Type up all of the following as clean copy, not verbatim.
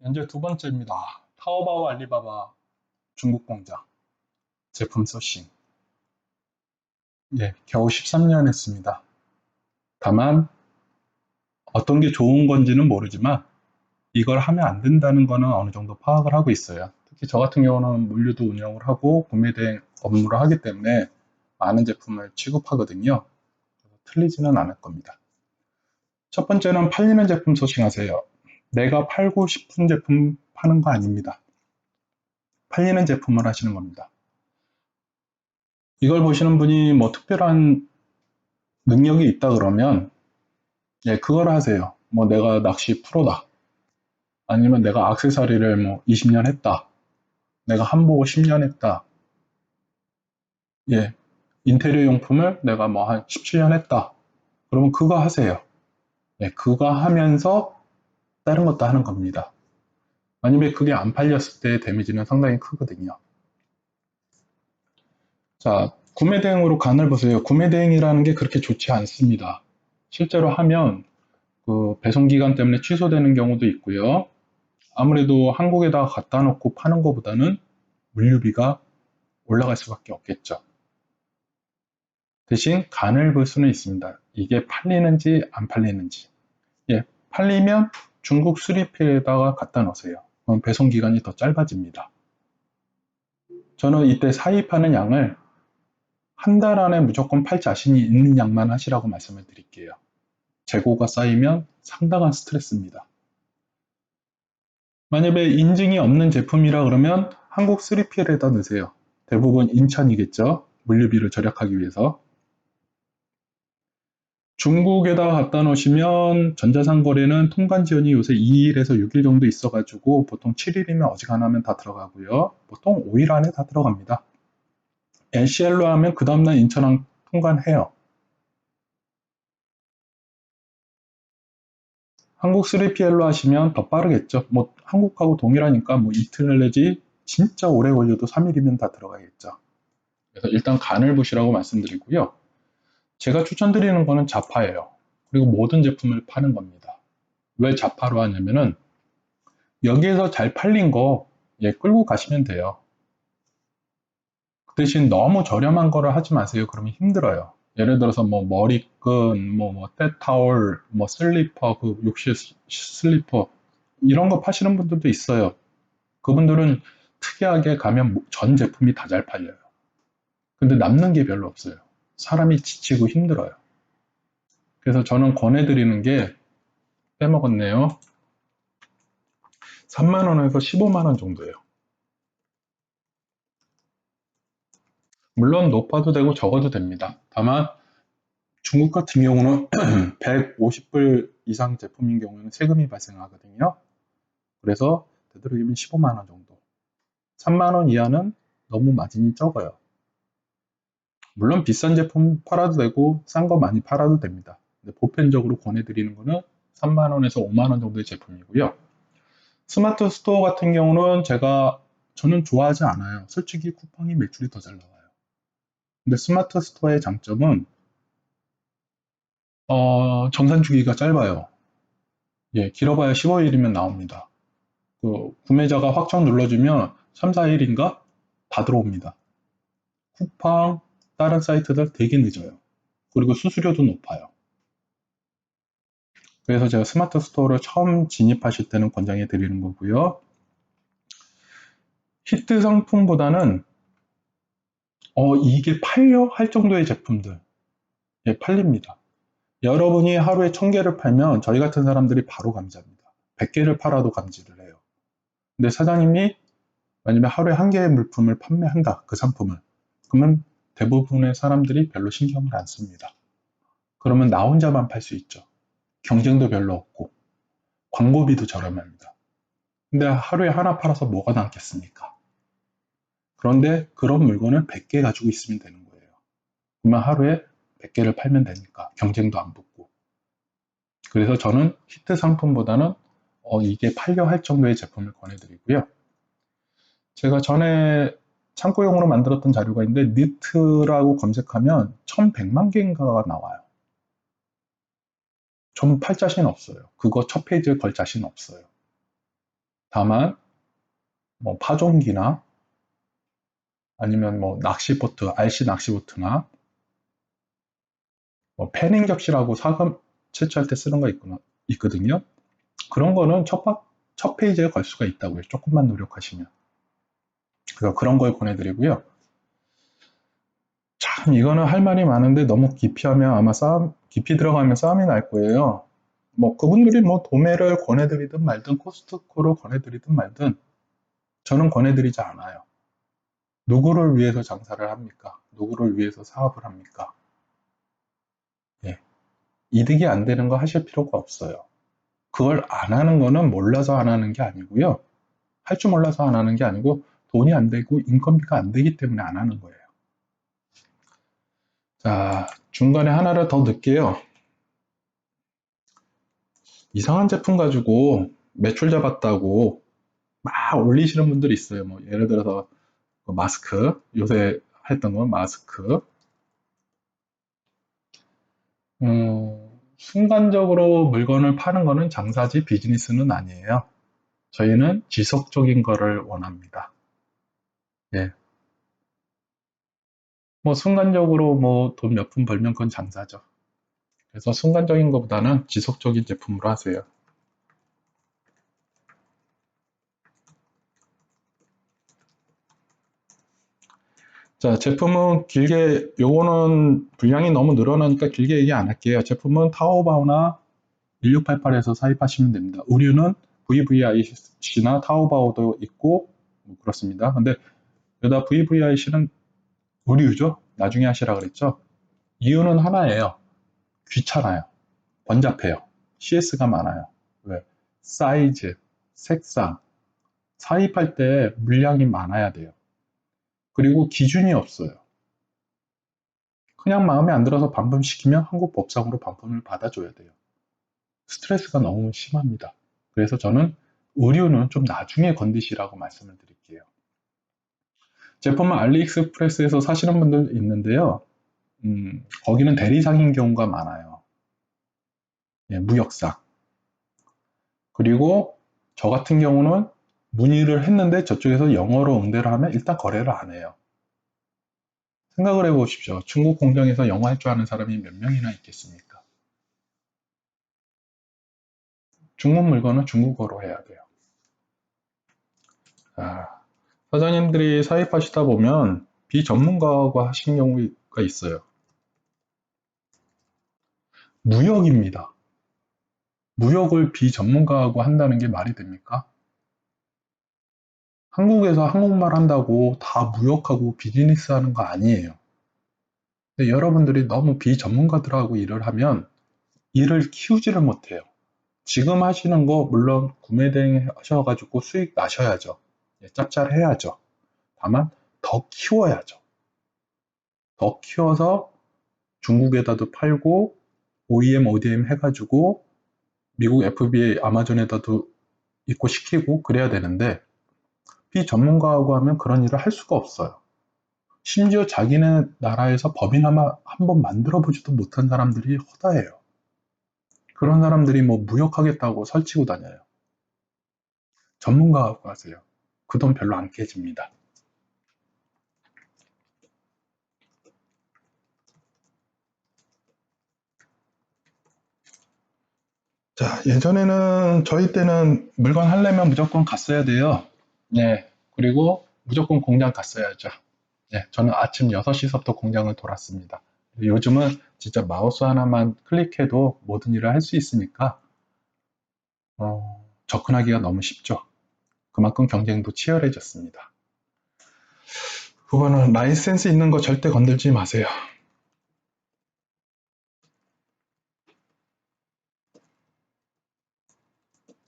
현재 두 번째입니다. 타오바오 알리바바 중국 공장 제품 소싱. 겨우 13년 했습니다. 다만 어떤 게 좋은 건지는 모르지만 이걸 하면 안 된다는 거는 어느 정도 파악을 하고 있어요. 특히 저 같은 경우는 물류도 운영을 하고 구매 대행 업무를 하기 때문에 많은 제품을 취급하거든요. 틀리지는 않을 겁니다. 첫 번째는 팔리는 제품 소싱하세요. 내가 팔고 싶은 제품 파는 거 아닙니다. 팔리는 제품을 하시는 겁니다. 이걸 보시는 분이 뭐 특별한 능력이 있다 그러면 그걸 하세요. 뭐 내가 낚시 프로다. 아니면 내가 액세서리를 뭐 20년 했다. 내가 한보고 10년 했다. 인테리어 용품을 내가 뭐 한 17년 했다. 그러면 그거 하세요. 그거 하면서 다른 것도 하는 겁니다. 만약에 그게 안 팔렸을 때 데미지는 상당히 크거든요. 자, 구매 대행으로 간을 보세요. 구매 대행이라는 게 그렇게 좋지 않습니다. 실제로 하면 그 배송 기간 때문에 취소되는 경우도 있고요. 아무래도 한국에다가 갖다 놓고 파는 것보다는 물류비가 올라갈 수밖에 없겠죠. 대신 간을 볼 수는 있습니다. 이게 팔리는지 안 팔리는지. 팔리면 중국 수리피에다가 갖다 놓으세요. 그럼 배송 기간이 더 짧아집니다. 저는 이때 사입하는 양을 한 달 안에 무조건 팔 자신이 있는 양만 하시라고 말씀을 드릴게요. 재고가 쌓이면 상당한 스트레스입니다. 만약에 인증이 없는 제품이라 그러면 한국 3PL에다 넣으세요. 대부분 인천이겠죠. 물류비를 절약하기 위해서. 중국에다 갖다 놓으시면 전자상거래는 통관 지연이 요새 2일에서 6일 정도 있어가지고 보통 7일이면 어지간하면 다 들어가고요. 보통 5일 안에 다 들어갑니다. NCL로 하면 그 다음날 인천항 통관해요. 한국 3PL로 하시면 더 빠르겠죠. 뭐 한국하고 동일하니까 뭐 이틀 내지 진짜 오래 걸려도 3일이면 다 들어가겠죠. 그래서 일단 간을 보시라고 말씀드리고요. 제가 추천드리는 거는 자파예요. 그리고 모든 제품을 파는 겁니다. 왜 자파로 하냐면은 여기에서 잘 팔린 거 끌고 가시면 돼요. 그 대신 너무 저렴한 거를 하지 마세요. 그러면 힘들어요. 예를 들어서 뭐 머리끈, 떼타올, 슬리퍼, 그 욕실 슬리퍼 이런 거 파시는 분들도 있어요. 그분들은 특이하게 가면 전 제품이 다 잘 팔려요. 근데 남는 게 별로 없어요. 사람이 지치고 힘들어요. 그래서 저는 권해드리는 게 빼먹었네요. 3만원에서 15만원 정도예요. 물론 높아도 되고 적어도 됩니다. 다만 중국 같은 경우는 150불 이상 제품인 경우에는 세금이 발생하거든요. 그래서 되도록이면 15만원 정도. 3만원 이하는 너무 마진이 적어요. 물론 비싼 제품 팔아도 되고 싼 거 많이 팔아도 됩니다. 근데 보편적으로 권해드리는 거는 3만원에서 5만원 정도의 제품이고요. 스마트 스토어 같은 경우는 저는 좋아하지 않아요. 솔직히 쿠팡이 매출이 더 잘 나와요. 근데 스마트 스토어의 장점은 정산 주기가 짧아요. 길어봐야 15일이면 나옵니다. 그 구매자가 확정 눌러주면 3, 4일인가 다 들어옵니다. 쿠팡, 다른 사이트들 되게 늦어요. 그리고 수수료도 높아요. 그래서 제가 스마트 스토어를 처음 진입하실 때는 권장해 드리는 거고요. 히트 상품보다는 이게 팔려? 할 정도의 제품들 팔립니다. 여러분이 하루에 1000개를 팔면 저희 같은 사람들이 바로 감지합니다. 100개를 팔아도 감지를 해요. 근데 사장님이 만약에 하루에 1개의 물품을 판매한다, 그 상품을. 그러면 대부분의 사람들이 별로 신경을 안 씁니다. 그러면 나 혼자만 팔 수 있죠. 경쟁도 별로 없고 광고비도 저렴합니다. 근데 하루에 하나 팔아서 뭐가 남겠습니까? 그런데 그런 물건을 100개 가지고 있으면 되는 거예요. 그러면 하루에 100개를 팔면 되니까 경쟁도 안 붙고. 그래서 저는 히트 상품보다는 이게 팔려 할 정도의 제품을 권해드리고요. 제가 전에 창고용으로 만들었던 자료가 있는데 니트라고 검색하면 1100만 개인가가 나와요. 전 팔 자신 없어요. 그거 첫 페이지에 걸 자신 없어요. 다만 뭐 파종기나 아니면 뭐 낚시보트, RC 낚시보트나 뭐 패닝 접시라고 사금 채취할 때 쓰는 거 있거든요. 그런 거는 첫 페이지에 걸 수가 있다고요. 조금만 노력하시면. 그래서 그런 걸 권해드리고요. 참 이거는 할 말이 많은데 너무 깊이 하면 아마 깊이 들어가면 싸움이 날 거예요. 뭐 그분들이 뭐 도매를 권해드리든 말든 코스트코를 권해드리든 말든 저는 권해드리지 않아요. 누구를 위해서 장사를 합니까? 누구를 위해서 사업을 합니까? 예. 이득이 안 되는 거 하실 필요가 없어요. 그걸 안 하는 거는 몰라서 안 하는 게 아니고요. 할 줄 몰라서 안 하는 게 아니고 돈이 안 되고 인건비가 안 되기 때문에 안 하는 거예요. 자, 중간에 하나를 더 넣을게요. 이상한 제품 가지고 매출 잡았다고 막 올리시는 분들이 있어요. 뭐 예를 들어서 마스크, 요새 했던 건 마스크. 순간적으로 물건을 파는 거는 장사지 비즈니스는 아니에요. 저희는 지속적인 거를 원합니다. 예. 뭐 순간적으로 뭐 돈 몇 푼 벌면 그건 장사죠. 그래서 순간적인 것보다는 지속적인 제품으로 하세요. 자, 제품은 길게, 요거는 분량이 너무 늘어나니까 길게 얘기 안 할게요. 제품은 타오바오나 1688에서 사입하시면 됩니다. 의류는 VVIC나 타오바오도 있고, 뭐 그렇습니다. 근데 여기다 VVIC는 의류죠? 나중에 하시라 그랬죠? 이유는 하나예요. 귀찮아요. 번잡해요. CS가 많아요. 왜? 사이즈, 색상, 사입할 때 물량이 많아야 돼요. 그리고 기준이 없어요. 그냥 마음에 안 들어서 반품시키면 한국 법상으로 반품을 받아줘야 돼요. 스트레스가 너무 심합니다. 그래서 저는 의류는 좀 나중에 건드시라고 말씀을 드릴게요. 제품은 알리익스프레스에서 사시는 분들 있는데요. 거기는 대리상인 경우가 많아요. 예, 무역상. 그리고 저 같은 경우는 문의를 했는데 저쪽에서 영어로 응대를 하면 일단 거래를 안 해요. 생각을 해보십시오. 중국 공장에서 영어 할 줄 아는 사람이 몇 명이나 있겠습니까? 중국 물건은 중국어로 해야 돼요. 아, 사장님들이 사입하시다 보면 비전문가하고 하신 경우가 있어요. 무역입니다. 무역을 비전문가하고 한다는 게 말이 됩니까? 한국에서 한국말 한다고 다 무역하고 비즈니스 하는 거 아니에요. 근데 여러분들이 너무 비전문가들하고 일을 하면 일을 키우지를 못해요. 지금 하시는 거 물론 구매 대행 하셔가지고 수익 나셔야죠. 짭짤해야죠. 다만 더 키워야죠. 더 키워서 중국에다도 팔고 OEM, ODM 해가지고 미국 FBA, 아마존에다도 입고시키고 그래야 되는데 비전문가하고 하면 그런 일을 할 수가 없어요. 심지어 자기네 나라에서 법인 하나 한 번 만들어 보지도 못한 사람들이 허다해요. 그런 사람들이 뭐 무역하겠다고 설치고 다녀요. 전문가하고 하세요. 그 돈 별로 안 깨집니다. 자, 예전에는 저희 때는 물건 하려면 무조건 갔어야 돼요. 네. 그리고 무조건 공장 갔어야죠. 네. 저는 아침 6시서부터 공장을 돌았습니다. 요즘은 진짜 마우스 하나만 클릭해도 모든 일을 할 수 있으니까 접근하기가 너무 쉽죠. 그만큼 경쟁도 치열해졌습니다. 그거는 라이센스 있는 거 절대 건들지 마세요.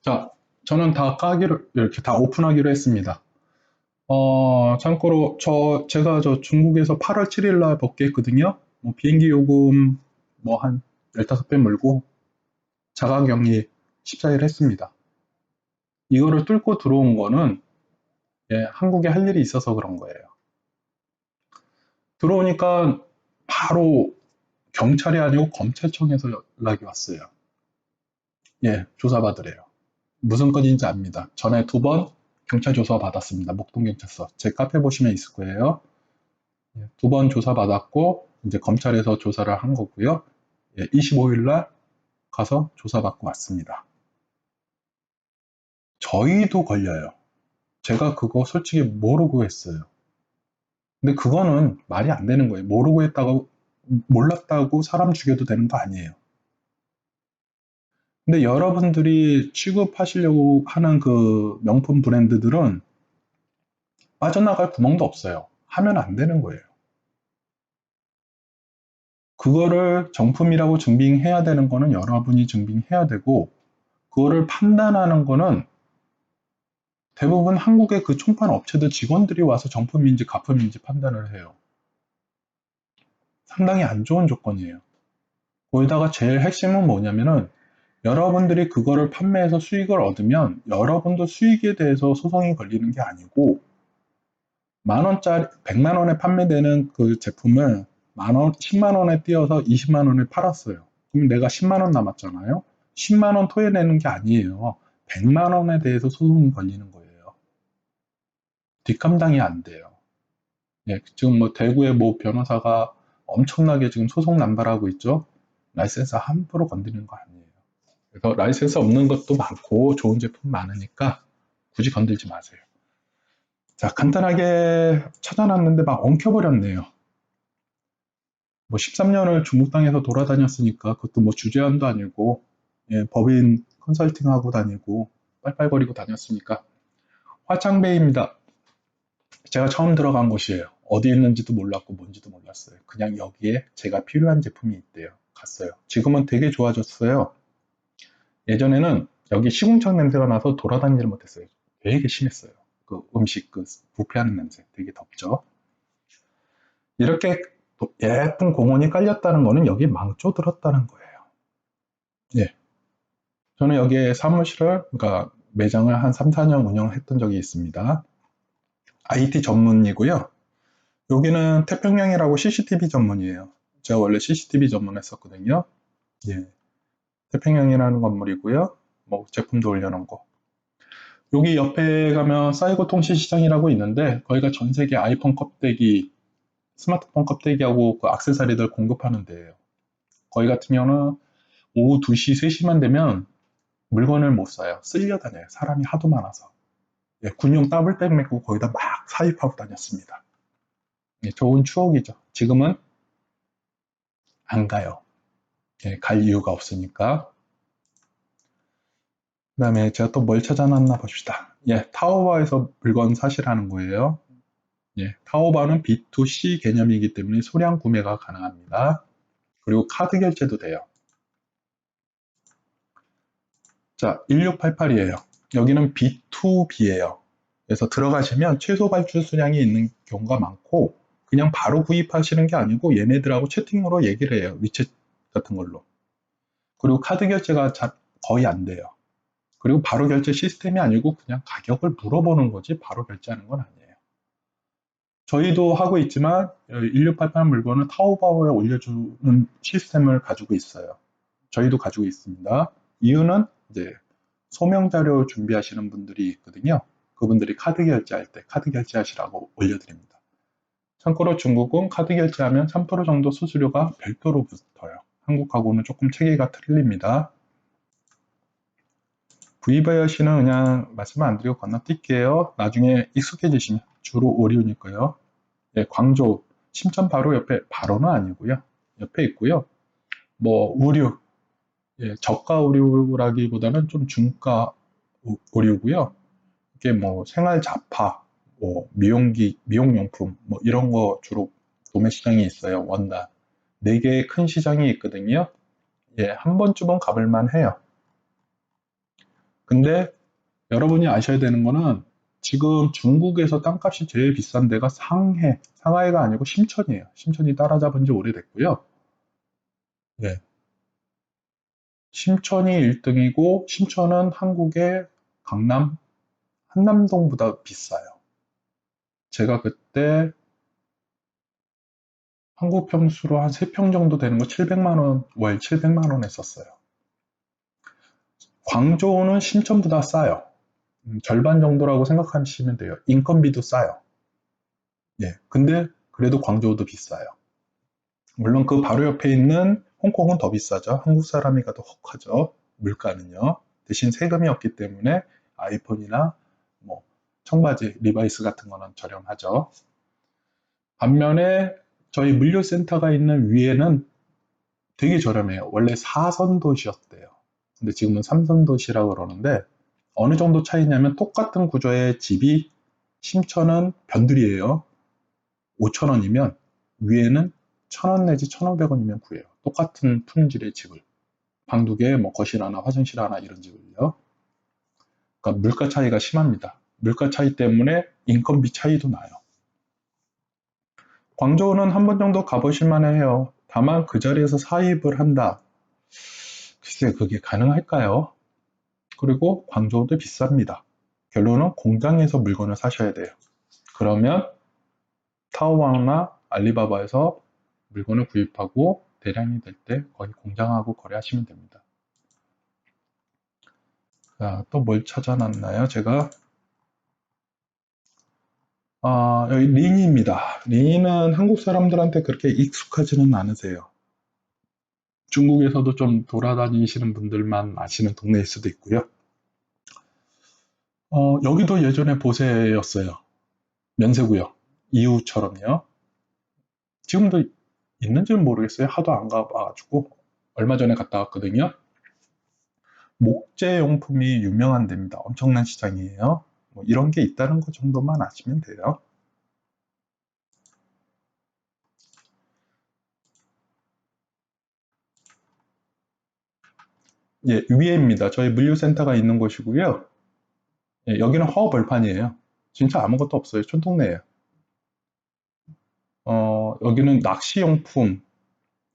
자, 저는 다 까기로, 이렇게 다 오픈하기로 했습니다. 참고로, 제가 중국에서 8월 7일 날 복귀했거든요. 뭐 비행기 요금 뭐 한 15배 물고 자가격리 14일 했습니다. 이거를 뚫고 들어온 거는, 예, 한국에 할 일이 있어서 그런 거예요. 들어오니까 바로 경찰이 아니고 검찰청에서 연락이 왔어요. 예, 조사받으래요. 무슨 건인지 압니다. 전에 2번 경찰 조사 받았습니다. 목동경찰서. 제 카페 보시면 있을 거예요. 2번 조사 받았고, 이제 검찰에서 조사를 한 거고요. 25일날 가서 조사받고 왔습니다. 저희도 걸려요. 제가 그거 솔직히 모르고 했어요. 근데 그거는 말이 안 되는 거예요. 모르고 했다고, 몰랐다고 사람 죽여도 되는 거 아니에요. 근데 여러분들이 취급하시려고 하는 그 명품 브랜드들은 빠져나갈 구멍도 없어요. 하면 안 되는 거예요. 그거를 정품이라고 증빙해야 되는 거는 여러분이 증빙해야 되고, 그거를 판단하는 거는 대부분 한국의 그 총판 업체들 직원들이 와서 정품인지 가품인지 판단을 해요. 상당히 안 좋은 조건이에요. 거기다가 제일 핵심은 뭐냐면은 여러분들이 그거를 판매해서 수익을 얻으면 여러분도 수익에 대해서 소송이 걸리는 게 아니고 만원짜리, 100만원에 판매되는 그 제품을 만원, 10만원에 띄어서 20만원에 팔았어요. 그럼 내가 10만원 남았잖아요. 10만원 토해내는 게 아니에요. 100만원에 대해서 소송이 걸리는 거예요. 뒷감당이 안 돼요. 예, 지금 뭐 대구의 뭐 변호사가 엄청나게 지금 소송 남발하고 있죠. 라이센스 함부로 건드리는 거 아니에요. 그래서 라이센스 없는 것도 많고 좋은 제품 많으니까 굳이 건들지 마세요. 자, 간단하게 찾아놨는데 막 엉켜버렸네요. 뭐 13년을 중국 땅에서 돌아다녔으니까 그것도 뭐 주재원도 아니고 예, 법인 컨설팅하고 다니고 빨빨거리고 다녔으니까 화창베이입니다. 제가 처음 들어간 곳이에요. 어디 있는지도 몰랐고 뭔지도 몰랐어요. 그냥 여기에 제가 필요한 제품이 있대요. 갔어요. 지금은 되게 좋아졌어요. 예전에는 여기 시궁창 냄새가 나서 돌아다니질 못했어요. 되게 심했어요. 그 음식 그 부패하는 냄새 되게 덥죠. 이렇게 예쁜 공원이 깔렸다는 거는 여기 망조 들었다는 거예요. 예. 저는 여기에 사무실을, 그러니까 매장을 한 3, 4년 운영했던 적이 있습니다. IT 전문이고요. 여기는 태평양이라고 CCTV 전문이에요. 제가 원래 CCTV 전문했었거든요. 예. 태평양이라는 건물이고요. 뭐 제품도 올려놓은 거. 여기 옆에 가면 사이고 통신시장이라고 있는데 거기가 전 세계 아이폰 껍데기, 스마트폰 껍데기하고 그 액세서리들 공급하는 데예요. 거기 같은 경우는 오후 2시, 3시만 되면 물건을 못 사요. 쓸려 다녀요. 사람이 하도 많아서. 예, 군용 더블백 메고 거기다 막 사입하고 다녔습니다. 예, 좋은 추억이죠. 지금은 안 가요. 예, 갈 이유가 없으니까. 그 다음에 제가 또 뭘 찾아놨나 봅시다. 예, 타오바에서 물건 사시라는 거예요. 예, 타오바는 B2C 개념이기 때문에 소량 구매가 가능합니다. 그리고 카드 결제도 돼요. 자, 1688이에요. 여기는 B2B예요. 그래서 들어가시면 최소 발주 수량이 있는 경우가 많고 그냥 바로 구입하시는 게 아니고 얘네들하고 채팅으로 얘기를 해요. 위챗 같은 걸로. 그리고 카드 결제가 거의 안 돼요. 그리고 바로 결제 시스템이 아니고 그냥 가격을 물어보는 거지 바로 결제하는 건 아니에요. 저희도 하고 있지만 1688 물건을 타오바오에 올려주는 시스템을 가지고 있어요. 저희도 가지고 있습니다. 이유는 이제 소명 자료 준비하시는 분들이 있거든요. 그분들이 카드 결제할 때 카드 결제하시라고 올려드립니다. 참고로 중국은 카드 결제하면 3% 정도 수수료가 별도로 붙어요. 한국하고는 조금 체계가 틀립니다. V바이어시는 그냥 말씀 안 드리고 건너뛸게요. 나중에 익숙해지시면 주로 오리오니까요. 예, 광조 심천 바로 옆에 바로는 아니고요. 옆에 있고요. 뭐 의류, 예, 저가 의류라기보다는 좀 중가 의류고요. 이게 뭐 생활 잡화, 뭐 미용기, 미용용품 뭐 이런 거 주로 도매 시장이 있어요. 원단. 4개의 큰 시장이 있거든요. 예, 한 번쯤은 가볼 만해요. 근데 여러분이 아셔야 되는 거는 지금 중국에서 땅값이 제일 비싼 데가 상해, 상하이가 아니고 심천이에요. 심천이 따라잡은 지 오래됐고요. 예, 심천이 1등이고 심천은 한국의 강남, 한남동보다 비싸요. 제가 그때 한국 평수로 한 3평 정도 되는 거 700만 원, 월 700만 원 했었어요. 광저우는 심천보다 싸요. 절반 정도라고 생각하시면 돼요. 인건비도 싸요. 예, 근데 그래도 광저우도 비싸요. 물론 그 바로 옆에 있는 홍콩은 더 비싸죠. 한국 사람이 가도 혹하죠. 물가는요. 대신 세금이 없기 때문에 아이폰이나 뭐 청바지, 리바이스 같은 거는 저렴하죠. 반면에 저희 물류센터가 있는 위에는 되게 저렴해요. 원래 4선 도시였대요. 근데 지금은 3선 도시라고 그러는데 어느 정도 차이냐면 똑같은 구조의 집이 심천은 변두리예요. 5,000원이면 위에는 1,000원 내지 1,500원이면 구해요. 똑같은 품질의 집을. 방 두 개, 뭐 거실 하나, 화장실 하나 이런 집을요. 그러니까 물가 차이가 심합니다. 물가 차이 때문에 인건비 차이도 나요. 광저우는 한 번 정도 가보실 만해요. 다만 그 자리에서 사입을 한다. 글쎄 그게 가능할까요? 그리고 광저우도 비쌉니다. 결론은 공장에서 물건을 사셔야 돼요. 그러면 타오바오나 알리바바에서 물건을 구입하고 대량이 될 때 거기 공장하고 거래하시면 됩니다. 자, 또 뭘 찾아놨나요? 제가 여기 리니입니다. 리니는 한국 사람들한테 그렇게 익숙하지는 않으세요. 중국에서도 좀 돌아다니시는 분들만 아시는 동네일 수도 있고요. 여기도 예전에 보세였어요. 면세구역 이후처럼요. 지금도 있는지는 모르겠어요. 하도 안 가봐가지고 얼마 전에 갔다 왔거든요. 목재용품이 유명한 데입니다. 엄청난 시장이에요. 뭐 이런 게 있다는 것 정도만 아시면 돼요. 예, 위에입니다. 저희 물류센터가 있는 곳이고요. 예, 여기는 허벌판이에요. 진짜 아무것도 없어요. 촌동네예요. 여기는 낚시용품,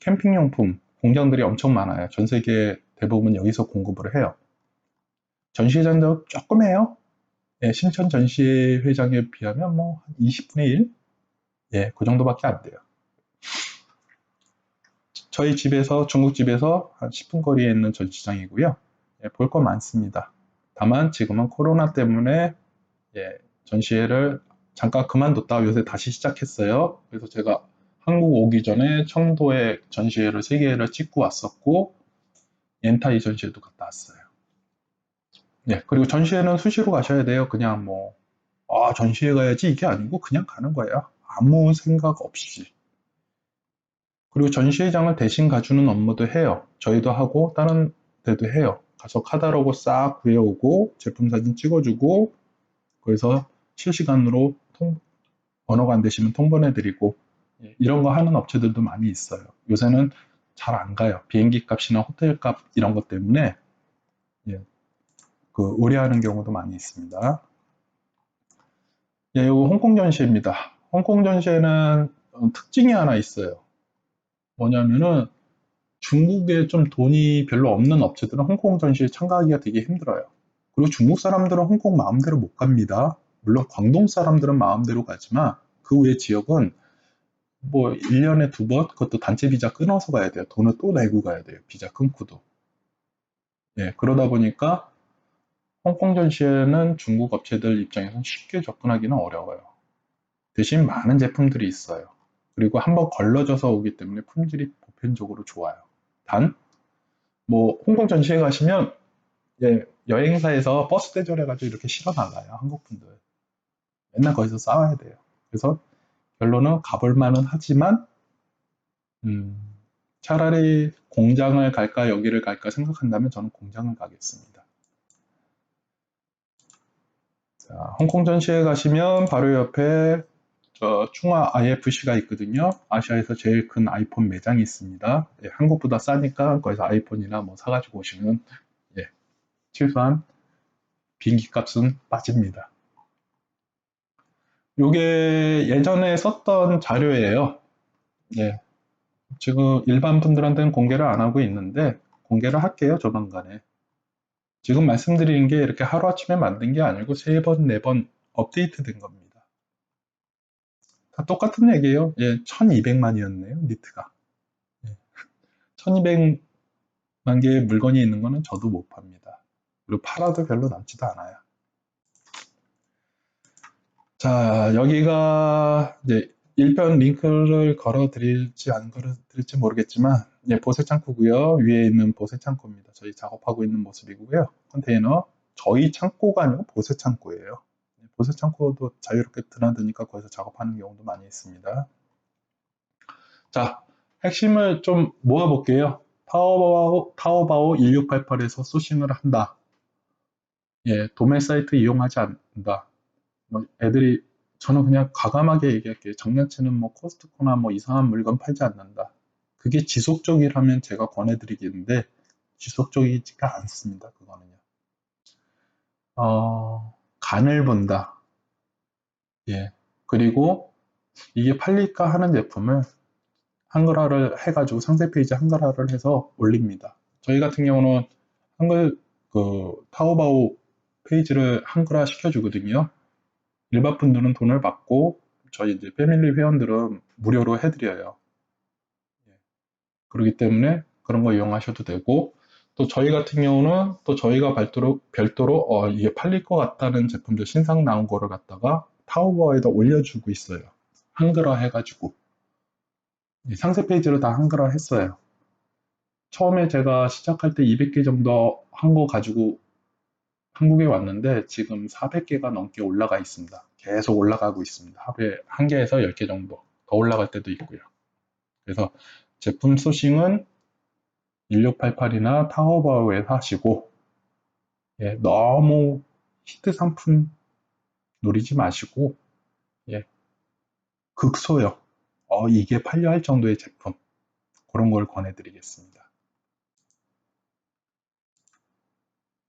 캠핑용품 공장들이 엄청 많아요. 전 세계 대부분 여기서 공급을 해요. 전시회장도 조금 해요. 예, 신천 전시회장에 비하면 뭐 20분의 1? 예, 그 정도밖에 안 돼요. 저희 집에서, 중국집에서 한 10분 거리에 있는 전시장이고요. 예, 볼 거 많습니다. 다만 지금은 코로나 때문에 예, 전시회를 잠깐 그만뒀다 요새 다시 시작했어요. 그래서 제가 한국 오기 전에 청도에 전시회를 3개를 찍고 왔었고 옌타이 전시회도 갔다 왔어요. 예, 그리고 전시회는 수시로 가셔야 돼요. 그냥 뭐 전시회 가야지 이게 아니고 그냥 가는 거예요. 아무 생각 없이. 그리고 전시회장을 대신 가주는 업무도 해요. 저희도 하고 다른 데도 해요. 가서 카탈로그 싹 구해오고 제품 사진 찍어주고 그래서 실시간으로 번호가 안 되시면 통보해드리고 이런 거 하는 업체들도 많이 있어요. 요새는 잘 안 가요. 비행기 값이나 호텔 값 이런 것 때문에 예, 그 의뢰하는 경우도 많이 있습니다. 예, 이거 홍콩 전시회입니다. 홍콩 전시회는 특징이 하나 있어요. 뭐냐면은 중국에 좀 돈이 별로 없는 업체들은 홍콩 전시에 참가하기가 되게 힘들어요. 그리고 중국 사람들은 홍콩 마음대로 못 갑니다. 물론 광동 사람들은 마음대로 가지만 그 외 지역은 뭐 1년에 2번 그것도 단체 비자 끊어서 가야 돼요. 돈을 또 내고 가야 돼요. 비자 끊고도. 예, 그러다 보니까 홍콩 전시회는 중국 업체들 입장에서는 쉽게 접근하기는 어려워요. 대신 많은 제품들이 있어요. 그리고 한번 걸러져서 오기 때문에 품질이 보편적으로 좋아요. 단, 뭐 홍콩 전시회 가시면 예, 여행사에서 버스 대절해가지고 이렇게 실어 나가요. 한국 분들. 맨날 거기서 싸워야 돼요. 그래서 결론은 가볼 만은 하지만 음, 차라리 공장을 갈까 여기를 갈까 생각한다면 저는 공장을 가겠습니다. 자, 홍콩 전시회 가시면 바로 옆에 저 충화 IFC가 있거든요. 아시아에서 제일 큰 아이폰 매장이 있습니다. 예, 한국보다 싸니까 거기서 아이폰이나 뭐 사가지고 오시면 예, 최소한 비행기 값은 빠집니다. 요게 예전에 썼던 자료예요. 예, 지금 일반 분들한테는 공개를 안 하고 있는데 공개를 할게요, 조만간에. 지금 말씀드리는 게 이렇게 하루아침에 만든 게 아니고 3번, 4번 업데이트 된 겁니다. 다 똑같은 얘기예요. 예, 1200만이었네요, 니트가. 예, 1200만 개의 물건이 있는 거는 저도 못 팝니다. 그리고 팔아도 별로 남지도 않아요. 자, 여기가 이제 1편 링크를 걸어 드릴지 안 걸어 드릴지 모르겠지만, 예, 보세 창고고요. 위에 있는 보세 창고입니다. 저희 작업하고 있는 모습이고요. 컨테이너, 저희 창고가 아니고 보세 창고예요. 보세 창고도 자유롭게 드나드니까 거기서 작업하는 경우도 많이 있습니다. 자, 핵심을 좀 모아볼게요. 타오바오 1688에서 소싱을 한다. 예, 도매 사이트 이용하지 않는다. 뭐 애들이, 저는 그냥 과감하게 얘기할게요. 정년치는 뭐 코스트코나 뭐 이상한 물건 팔지 않는다. 그게 지속적이라면 제가 권해드리겠는데 지속적이지가 않습니다. 그거는요. 간을 본다. 예. 그리고 이게 팔릴까 하는 제품을 한글화를 해가지고 상세 페이지 한글화를 해서 올립니다. 저희 같은 경우는 한글 타오바오 페이지를 한글화 시켜주거든요. 일반 분들은 돈을 받고 저희 이제 패밀리 회원들은 무료로 해드려요. 예. 그렇기 때문에 그런 거 이용하셔도 되고, 또 저희 같은 경우는 또 저희가 별도로 이게 팔릴 것 같다는 제품들 신상 나온 거를 갖다가 타오바오에다 올려주고 있어요. 한글화 해가지고 상세 페이지를 다 한글화 했어요. 처음에 제가 시작할 때 200개 정도 한 거 가지고 한국에 왔는데 지금 400개가 넘게 올라가 있습니다. 계속 올라가고 있습니다. 하루에 1개에서 10개 정도 더 올라갈 때도 있고요. 그래서 제품 소싱은 1688이나 타오바오에서 하시고, 예, 너무 히트 상품 노리지 마시고, 예, 극소형, 이게 팔려 할 정도의 제품, 그런 걸 권해드리겠습니다.